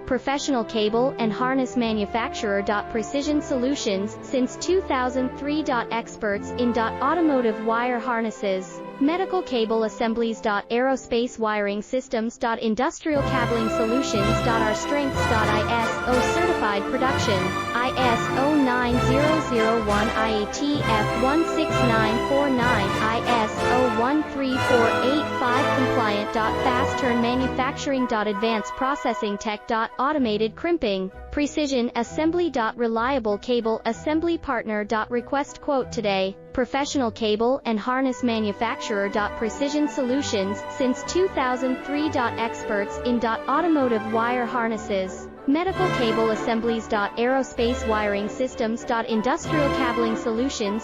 professional cable and harness manufacturer. Precision Solutions, since 2003. Experts in automotive wire harnesses, medical cable assemblies. Aerospace wiring systems. Industrial cabling solutions. Our strengths. ISO certified production, ISO 9001, IATF 16949, ISO 13485 compliant. Fast turn manufacturing. Advanced processing tech. Automated crimping, precision assembly. Reliable cable assembly partner. Request quote today. Professional cable and harness manufacturer. Precision Solutions, since 2003. Experts in automotive wire harnesses, medical cable assemblies. Aerospace wiring systems. Industrial cabling solutions.